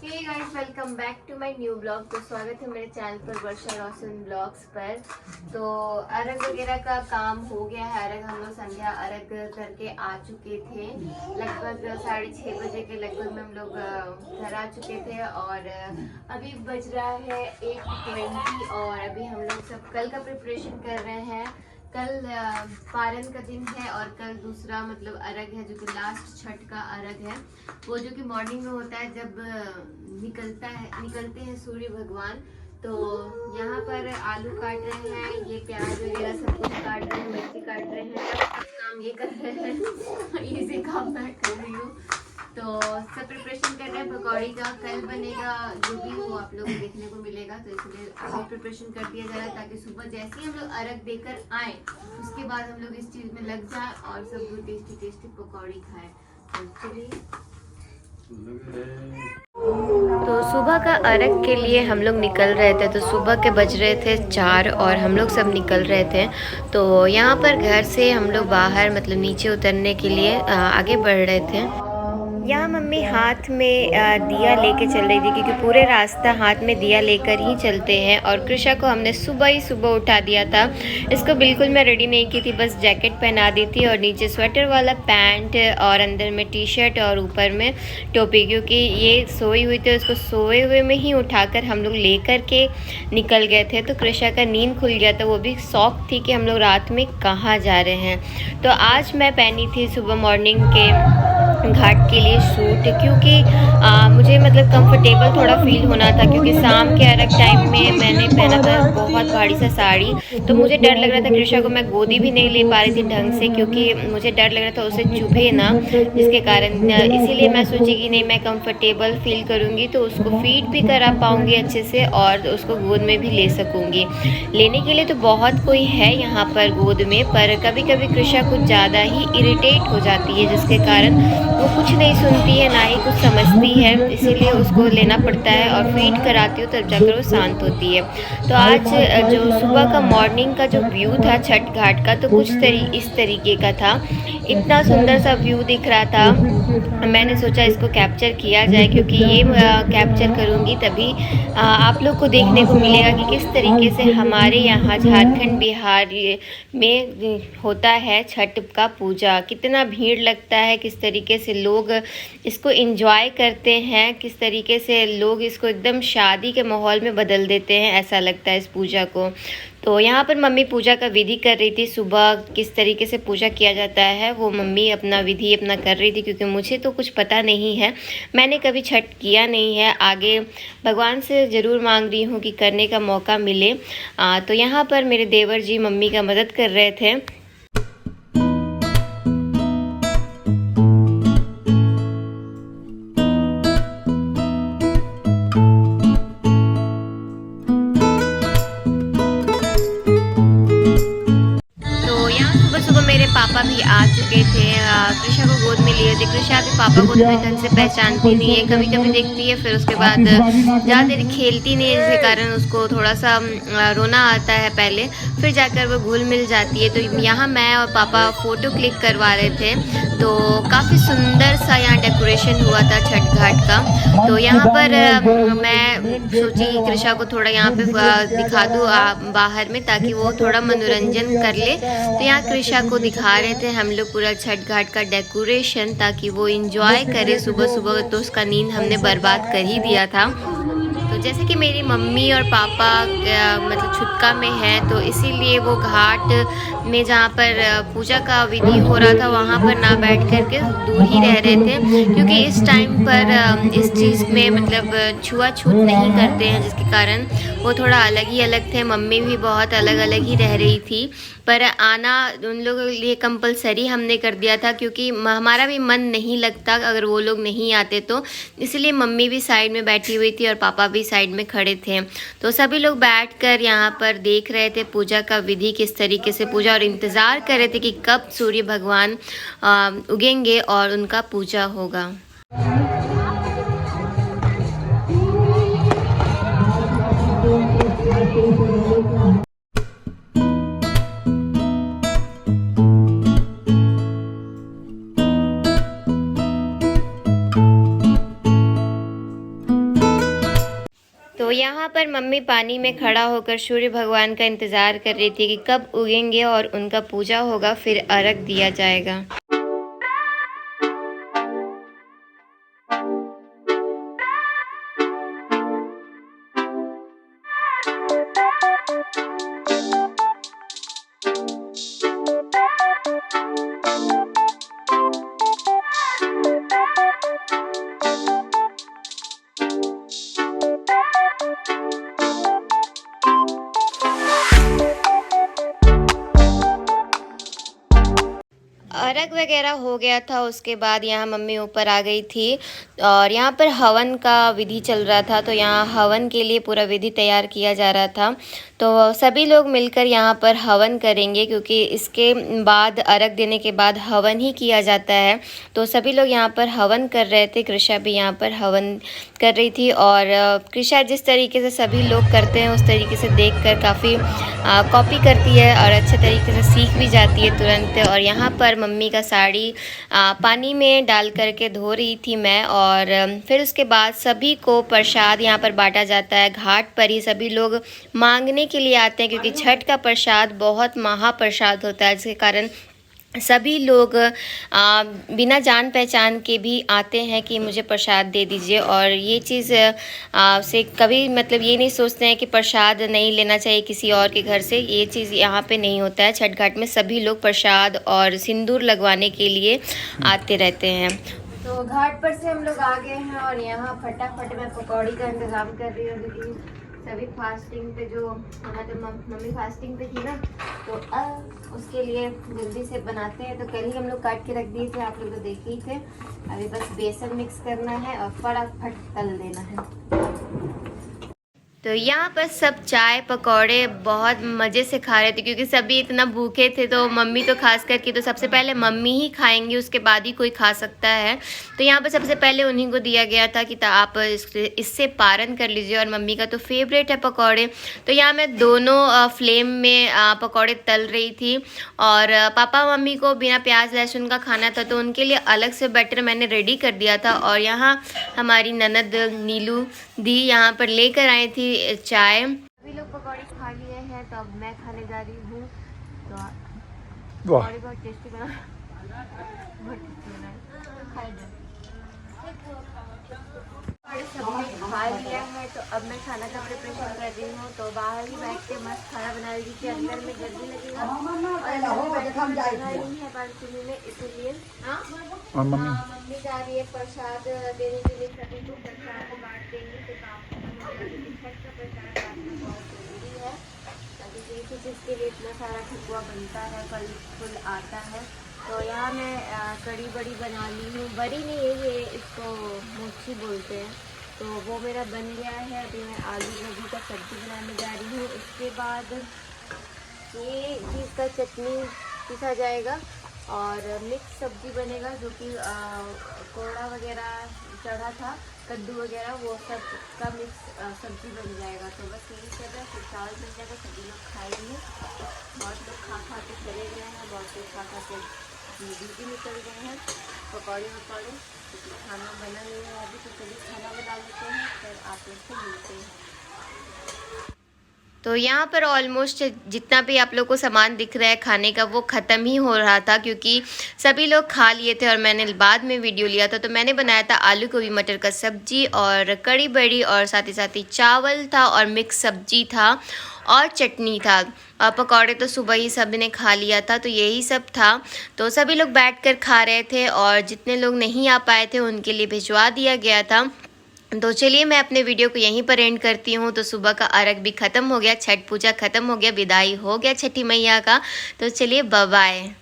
Hey guys, welcome back to my new blog. तो स्वागत है मेरे चैनल पर वर्षा रोशन ब्लॉग्स पर। तो अर्घ वगैरह का काम हो गया है। अर्घ हम लोग संध्या अर्घ करके आ चुके थे। लगभग 6:30 बजे के लगभग में हम लोग घर आ चुके थे और अभी बज रहा है 8:20 और अभी हम लोग सब कल का प्रिपरेशन कर रहे हैं। कल पारण का दिन है और कल दूसरा मतलब अर्घ है जो कि लास्ट छठ का अर्घ है। वो जो कि मॉर्निंग में होता है जब निकलते हैं सूर्य भगवान। तो यहाँ पर आलू काट रहे हैं, ये प्याज वगैरह सब कुछ काट रहे हैं, मिर्ची काट रहे हैं, सब काम ये कर रहे हैं। इसी काम मैं कर रही हूँ। तो सब प्रिपरेशन कर रहे हैं पकौड़ी का। कल बनेगा जो भी हो आप लोग को देखने को मिलेगा, तो इसलिए अभी प्रिपरेशन कर दिया जा रहा है ताकि सुबह जैसे ही हम लोग अर्घ देकर आए उसके बाद हम लोग इस चीज़ में लग जाए और सब टेस्टी टेस्टी पकौड़ी खाएं। तो चलिए। तो सुबह का अर्घ के लिए हम लोग निकल रहे थे। तो सुबह के बज रहे थे 4 और हम लोग सब निकल रहे थे। तो यहाँ पर घर से हम लोग बाहर मतलब नीचे उतरने के लिए आगे बढ़ रहे थे। यहाँ मम्मी हाथ में दिया लेके चल रही थी क्योंकि पूरे रास्ता हाथ में दिया लेकर ही चलते हैं। और कृषा को हमने सुबह ही सुबह उठा दिया था। इसको बिल्कुल मैं रेडी नहीं की थी, बस जैकेट पहना दी थी और नीचे स्वेटर वाला पैंट और अंदर में टी शर्ट और ऊपर में टोपी, क्योंकि ये सोई हुई थी। उसको सोए हुए में ही उठाकर हम लोग लेकर के निकल गए थे। तो कृषा का नींद खुल गया था, वो भी शौक थी कि हम लोग रात में कहाँ जा रहे हैं। तो आज मैं पहनी थी सुबह मॉर्निंग के घाट के लिए सूट, क्योंकि मुझे मतलब कंफर्टेबल थोड़ा फील होना था, क्योंकि शाम के अलग टाइम में मैंने पहना था बहुत भारी सा साड़ी। तो मुझे डर लग रहा था, कृषा को मैं गोदी भी नहीं ले पा रही थी ढंग से, क्योंकि मुझे डर लग रहा था उसे चुभे ना, जिसके कारण इसीलिए मैं सोची कि नहीं मैं कंफर्टेबल फील करूँगी तो उसको फीड भी करा पाऊँगी अच्छे से और उसको गोद में भी ले सकूँगी। लेने के लिए तो बहुत कोई है यहाँ पर गोद में, पर कभी कभी कृषा कुछ ज़्यादा ही इरिटेट हो जाती है, जिसके कारण वो कुछ नहीं सुनती है ना ही कुछ समझती है। इसीलिए उसको लेना पड़ता है और फीड कराती हूँ तब जाकर वो शांत होती है। तो आज जो सुबह का मॉर्निंग का जो व्यू था छठ घाट का, तो कुछ इस तरीके का था। इतना सुंदर सा व्यू दिख रहा था। मैंने सोचा इसको कैप्चर किया जाए, क्योंकि ये कैप्चर करूँगी तभी आप लोग को देखने को मिलेगा कि किस तरीके से हमारे यहाँ झारखंड बिहार में होता है छठ का पूजा। कितना भीड़ लगता है, किस तरीके से लोग इसको एंजॉय करते हैं, किस तरीके से लोग इसको एकदम शादी के माहौल में बदल देते हैं, ऐसा लगता है इस पूजा को। तो यहाँ पर मम्मी पूजा का विधि कर रही थी। सुबह किस तरीके से पूजा किया जाता है वो मम्मी अपना विधि अपना कर रही थी, क्योंकि मुझे तो कुछ पता नहीं है, मैंने कभी छठ किया नहीं है। आगे भगवान से ज़रूर मांग रही हूँ कि करने का मौका मिले। तो यहाँ पर मेरे देवर जी मम्मी का मदद कर रहे थे। पापा भी आ चुके थे, कृषा को गोद में लिए थे। कृषा भी पापा को इतने ढंग से पहचानती नहीं है, कभी कभी देखती है फिर उसके बाद ज़्यादा देर खेलती नहीं है, जिसके कारण उसको थोड़ा सा रोना आता है पहले, फिर जाकर वो घुल मिल जाती है। तो यहाँ मैं और पापा फ़ोटो क्लिक करवा रहे थे। तो काफ़ी सुंदर सा यहाँ डेकोरेशन हुआ था छठ घाट का। तो यहाँ पर मैं सोची कि कृषा को थोड़ा यहाँ पे दिखा दूँ बाहर में, ताकि वो थोड़ा मनोरंजन कर ले। तो यहाँ कृषा को दिखा रहे थे हम लोग पूरा छठ घाट का डेकोरेशन, ताकि वो एंजॉय करे सुबह सुबह। तो उसका नींद हमने बर्बाद कर ही दिया था। तो जैसे कि मेरी मम्मी और पापा मतलब छुटका में है, तो इसीलिए वो घाट में जहाँ पर पूजा का विधि हो रहा था वहाँ पर ना बैठ कर के दूर ही रह रहे थे, क्योंकि इस टाइम पर इस चीज़ में मतलब छुआछूत नहीं करते हैं, जिसके कारण वो थोड़ा अलग थे। मम्मी भी बहुत अलग ही रह रही थी, पर आना उन लोगों के लिए कंपलसरी हमने कर दिया था, क्योंकि हमारा भी मन नहीं लगता अगर वो लोग नहीं आते तो। इसलिए मम्मी भी साइड में बैठी हुई थी और पापा भी साइड में खड़े थे। तो सभी लोग बैठकर यहाँ पर देख रहे थे पूजा का विधि, किस तरीके से पूजा, और इंतज़ार कर रहे थे कि कब सूर्य भगवान उगेंगे और उनका पूजा होगा। तो यहाँ पर मम्मी पानी में खड़ा होकर सूर्य भगवान का इंतज़ार कर रही थी कि कब उगेंगे और उनका पूजा होगा, फिर अर्घ दिया जाएगा। अर्घ वगैरह हो गया था, उसके बाद यहाँ मम्मी ऊपर आ गई थी और यहाँ पर हवन का विधि चल रहा था। तो यहाँ हवन के लिए पूरा विधि तैयार किया जा रहा था। तो सभी लोग मिलकर यहाँ पर हवन करेंगे, क्योंकि इसके बाद अर्घ देने के बाद हवन ही किया जाता है। तो सभी लोग यहाँ पर हवन कर रहे थे। कृषा भी यहाँ पर हवन कर रही थी और कृषा जिस तरीके से सभी लोग करते हैं उस तरीके से देखकर काफ़ी कॉपी करती है और अच्छे तरीके से सीख भी जाती है तुरंत। और यहाँ पर मम्मी का साड़ी पानी में डाल करके धो रही थी मैं, और फिर उसके बाद सभी को प्रसाद यहाँ पर बांटा जाता है। घाट पर ही सभी लोग मांगने के लिए आते हैं, क्योंकि छठ का प्रसाद बहुत महाप्रसाद होता है, जिसके कारण सभी लोग बिना जान पहचान के भी आते हैं कि मुझे प्रसाद दे दीजिए। और ये चीज़ से कभी मतलब ये नहीं सोचते हैं कि प्रसाद नहीं लेना चाहिए किसी और के घर से। ये चीज़ यहाँ पे नहीं होता है। छठ घाट में सभी लोग प्रसाद और सिंदूर लगवाने के लिए आते रहते हैं। तो घाट पर से हम लोग आ गए हैं और यहाँ फटाफट मैं पकौड़ी का इंतज़ाम कर रही हूँ, क्योंकि सभी फास्टिंग पे जो मतलब मम्मी फास्टिंग पे थी ना, तो अब उसके लिए जल्दी से बनाते हैं। तो कल ही हम लोग काट के रख दिए थे, आप लोग तो देखे ही थे। अभी बस बेसन मिक्स करना है और फटाफट तल देना है। तो यहाँ पर सब चाय पकौड़े बहुत मज़े से खा रहे थे, क्योंकि सभी इतना भूखे थे। तो मम्मी तो खास करके तो सबसे पहले मम्मी ही खाएंगी, उसके बाद ही कोई खा सकता है। तो यहाँ पर सबसे पहले उन्हीं को दिया गया था कि आप इससे पारण कर लीजिए। और मम्मी का तो फेवरेट है पकौड़े। तो यहाँ मैं दोनों फ्लेम में पकौड़े तल रही थी। और पापा मम्मी को बिना प्याज लहसुन का खाना था, तो उनके लिए अलग से बैटर मैंने रेडी कर दिया था। और यहाँ हमारी ननद नीलू दी यहाँ पर लेकर आई थी चाय। सभी लोग पकौड़ी खा लिए हैं, तो अब मैं खाने जा रही हूँ। तो पकौड़ी बहुत टेस्टी बना, बहुत टेस्टी बना है। खा लिया है, तो अब मैं खाना का प्रिपरेशन कर रही हूँ। तो बाहर ही बैठ के मस्त खाना बना रही थी, अंदर में जल्दी लगेगा और नहीं है बालकनी में, इसलिए मम्मी जा रही है प्रसाद देने के लिए। सभी को प्रसाद बांट देंगे, तो छठ का प्रसाद बांटना बहुत जरूरी है, ताकि किसी चीज़ के लिए इतना सारा ठकुआ बनता है, फल फूल आता है। तो यहाँ मैं कड़ी बड़ी बना ली हूँ। बड़ी नहीं है ये, इसको मोची बोलते हैं। तो वो मेरा बन गया है। अभी मैं आलू गोभी का सब्ज़ी बनाने जा रही हूँ। उसके बाद ये चीज़ का चटनी पीसा जाएगा और मिक्स सब्ज़ी बनेगा, जो कि कोड़ा वगैरह चढ़ा था, कद्दू वगैरह, वो सब का मिक्स सब्ज़ी बन जाएगा। तो बस यही सब है, फिर चावल बन जाएगा, सभी लोग खाएंगे। बहुत लोग खा खा के चले गए हैं, बहुत लोग खा खा के ड्यूटी निकल गए हैं। पकौड़े वकौड़े तो खाना बना नहीं है अभी, तो चलिए खाना बना लेते हैं, फिर आप लोग से मिलते हैं। तो यहाँ पर ऑलमोस्ट जितना भी आप लोग को सामान दिख रहा है खाने का, वो ख़त्म ही हो रहा था, क्योंकि सभी लोग खा लिए थे और मैंने बाद में वीडियो लिया था। तो मैंने बनाया था आलू गोभी मटर का सब्ज़ी और कड़ी बड़ी, और साथ ही चावल था और मिक्स सब्ज़ी था और चटनी था। और पकौड़े तो सुबह ही सब ने खा लिया था। तो यही सब था। तो सभी लोग बैठकर खा रहे थे, और जितने लोग नहीं आ पाए थे उनके लिए भिजवा दिया गया था। तो चलिए मैं अपने वीडियो को यहीं पर एंड करती हूँ। तो सुबह का अर्घ भी ख़त्म हो गया, छठ पूजा ख़त्म हो गया, विदाई हो गया छठी मैया का। तो चलिए बाय बाय।